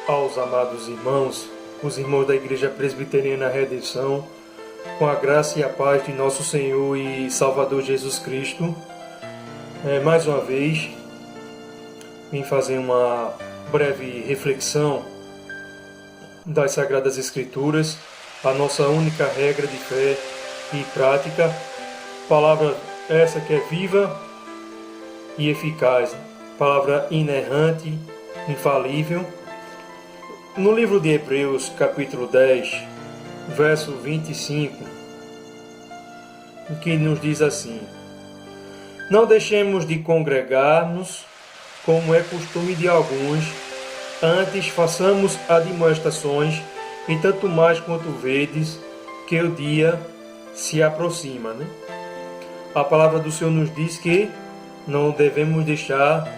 aos amados irmãos, os irmãos da Igreja Presbiteriana Redenção, com a graça e a paz de nosso Senhor e Salvador Jesus Cristo. Mais uma vez, vim fazer uma breve reflexão das Sagradas Escrituras, a nossa única regra de fé e prática, palavra essa que é viva e eficaz, palavra inerrante, infalível. No livro de Hebreus, capítulo 10, verso 25, que nos diz assim: não deixemos de congregar-nos, como é costume de alguns, antes façamos admoestações, e tanto mais quanto vedes que o dia se aproxima. A palavra do Senhor nos diz que não devemos deixar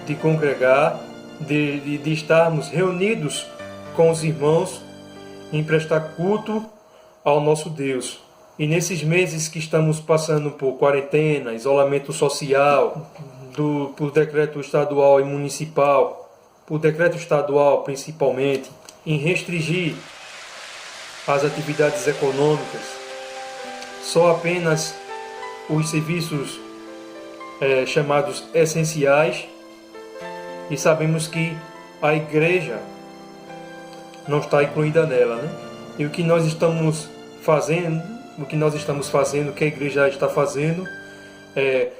de congregar, de estarmos reunidos com os irmãos em prestar culto ao nosso Deus. E nesses meses que estamos passando por quarentena, isolamento social, por decreto estadual e municipal, por decreto estadual principalmente, em restringir as atividades econômicas, só apenas os serviços chamados essenciais, e sabemos que a igreja não está incluída nela, E o que nós estamos fazendo, que a igreja está fazendo, é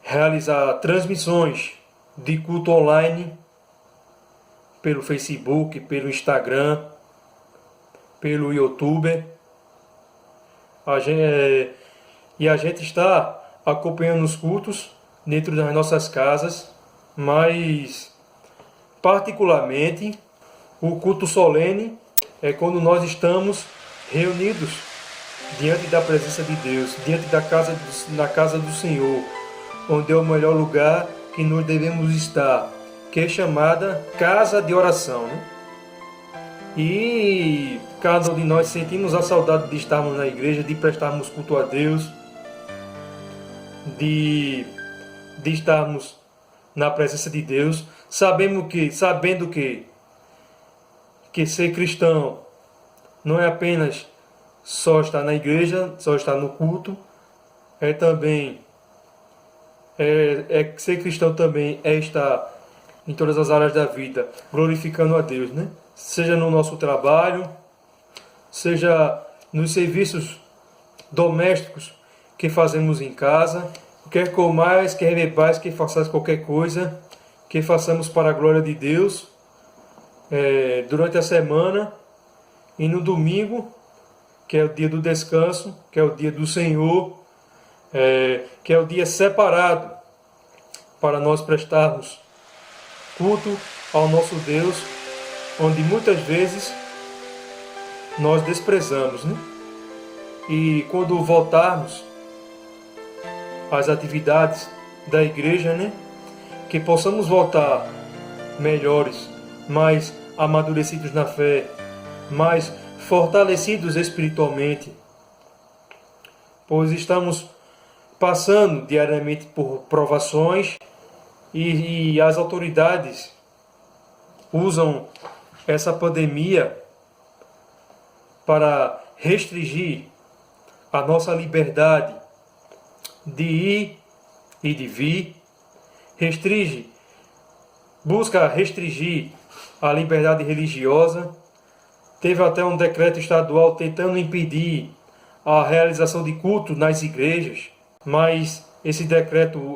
realizar transmissões de culto online pelo Facebook, pelo Instagram, pelo YouTube. E a gente está acompanhando os cultos dentro das nossas casas, mas particularmente o culto solene é quando nós estamos reunidos diante da presença de Deus, diante na casa do Senhor, onde é o melhor lugar que nós devemos estar, que é chamada casa de oração. E cada um de nós sentimos a saudade de estarmos na igreja, de prestarmos culto a Deus, de estarmos na presença de Deus, sabendo que ser cristão não é apenas só estar na igreja, só estar no culto, ser cristão também é estar em todas as áreas da vida, glorificando a Deus, Seja no nosso trabalho, seja nos serviços domésticos que fazemos em casa, quer comais, quer bebais, que façais qualquer coisa, que façamos para a glória de Deus durante a semana, e no domingo, que é o dia do descanso, que é o dia do Senhor, que é o dia separado para nós prestarmos culto ao nosso Deus, onde muitas vezes nós desprezamos, E quando voltarmos às atividades da igreja, que possamos voltar melhores, mais amadurecidos na fé, mais fortalecidos espiritualmente, pois estamos passando diariamente por provações e as autoridades usam essa pandemia para restringir a nossa liberdade de ir e de vir, busca restringir a liberdade religiosa. Teve até um decreto estadual tentando impedir a realização de culto nas igrejas, mas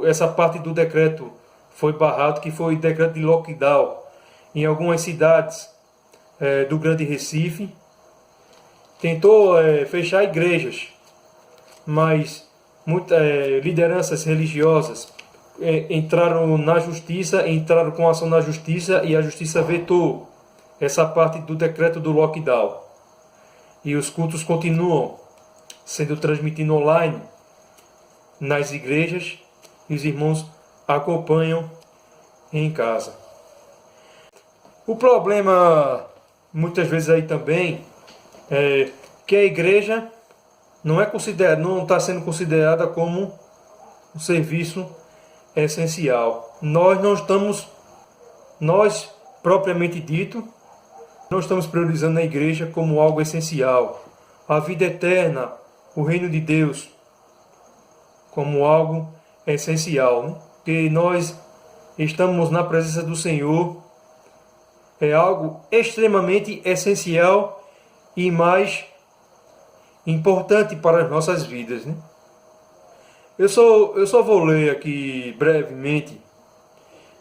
essa parte do decreto foi barrado, que foi o decreto de lockdown em algumas cidades do Grande Recife. Tentou fechar igrejas, mas lideranças religiosas entraram na justiça, entraram com ação na justiça, e a justiça vetou essa parte do decreto do lockdown. E os cultos continuam sendo transmitidos online nas igrejas, e os irmãos acompanham em casa. O problema, muitas vezes aí também, é que a igreja não está sendo considerada como um serviço essencial. Nós propriamente dito, Não estamos priorizando a igreja como algo essencial, a vida eterna, o reino de Deus, como algo essencial, né? Porque nós estamos na presença do Senhor, é algo extremamente essencial e mais importante para as nossas vidas, né? Eu só vou ler aqui brevemente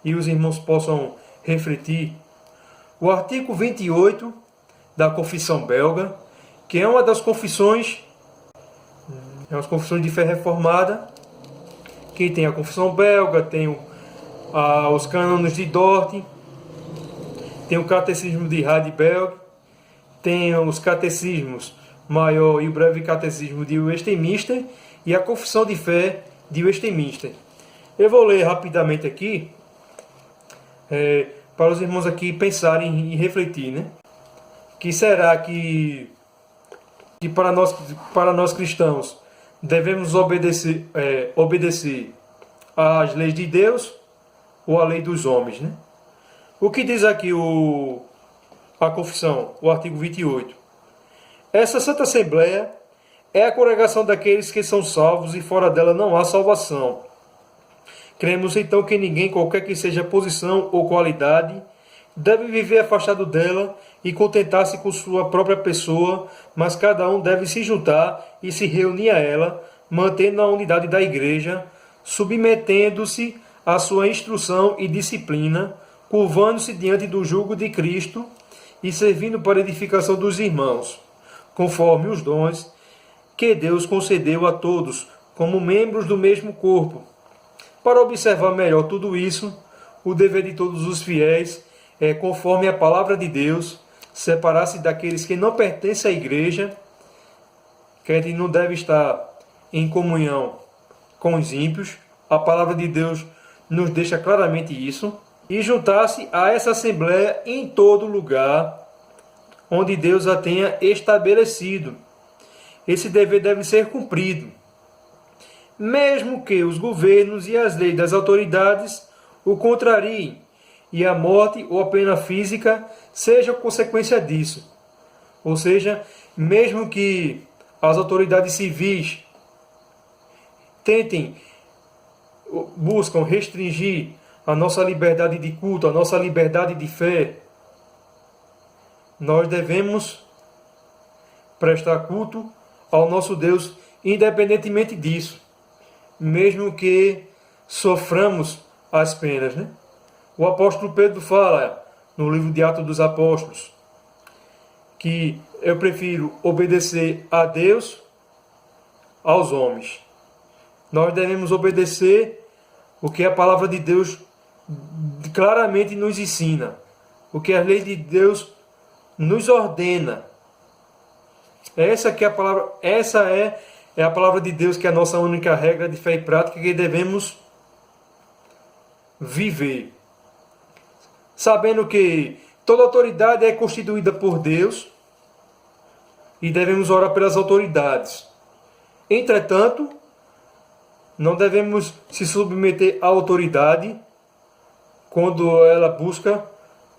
e os irmãos possam refletir o artigo 28 da Confissão Belga, que é uma das confissões, de fé reformada, que tem a Confissão Belga, tem os cânones de Dort, tem o Catecismo de Heidelberg, tem os Catecismos Maior e o Breve Catecismo de Westminster e a Confissão de Fé de Westminster. Eu vou ler rapidamente aqui, para os irmãos aqui pensarem e refletir, né? Que será que para nós cristãos devemos obedecer às leis de Deus ou à lei dos homens, né? O que diz aqui a confissão, o artigo 28? Essa Santa Assembleia é a congregação daqueles que são salvos e fora dela não há salvação. Cremos então que ninguém, qualquer que seja a posição ou qualidade, deve viver afastado dela e contentar-se com sua própria pessoa, mas cada um deve se juntar e se reunir a ela, mantendo a unidade da Igreja, submetendo-se à sua instrução e disciplina, curvando-se diante do jugo de Cristo e servindo para a edificação dos irmãos, conforme os dons que Deus concedeu a todos, como membros do mesmo corpo. Para observar melhor tudo isso, o dever de todos os fiéis é, conforme a palavra de Deus, separar-se daqueles que não pertencem à igreja, que a gente não deve estar em comunhão com os ímpios. A palavra de Deus nos deixa claramente isso. E juntar-se a essa assembleia em todo lugar onde Deus a tenha estabelecido. Esse dever deve ser cumprido, mesmo que os governos e as leis das autoridades o contrariem e a morte ou a pena física seja consequência disso. Ou seja, mesmo que as autoridades civis buscam restringir a nossa liberdade de culto, a nossa liberdade de fé, nós devemos prestar culto ao nosso Deus, independentemente disso, mesmo que soframos as penas, né? O apóstolo Pedro fala no livro de Atos dos Apóstolos que eu prefiro obedecer a Deus aos homens. Nós devemos obedecer o que a palavra de Deus claramente nos ensina, o que a lei de Deus nos ordena. Essa é a palavra de Deus, que é a nossa única regra de fé e prática que devemos viver. Sabendo que toda autoridade é constituída por Deus e devemos orar pelas autoridades. Entretanto, não devemos se submeter à autoridade quando ela busca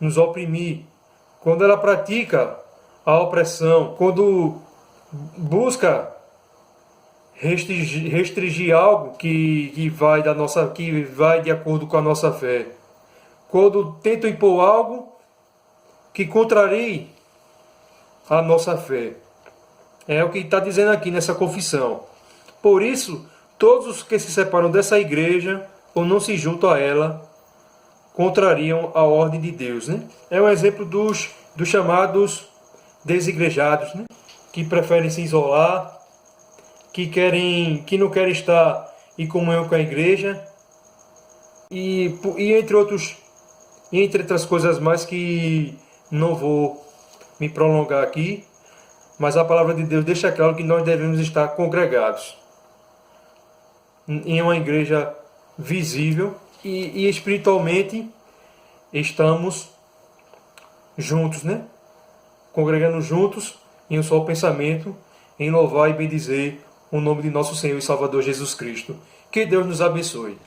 nos oprimir, quando ela pratica a opressão, quando busca restringir algo que vai de acordo com a nossa fé, quando tenta impor algo que contrarie a nossa fé. É o que está dizendo aqui nessa confissão. Por isso, todos os que se separam dessa igreja ou não se juntam a ela contrariam a ordem de Deus, né? É um exemplo dos chamados desigrejados, né? Que preferem se isolar, que não querem estar em comunhão com a igreja e entre outras coisas mais que não vou me prolongar aqui, mas a palavra de Deus deixa claro que nós devemos estar congregados em uma igreja visível e espiritualmente estamos juntos, né? Congregando juntos em um só pensamento, em louvar e bendizer o nome de nosso Senhor e Salvador Jesus Cristo. Que Deus nos abençoe.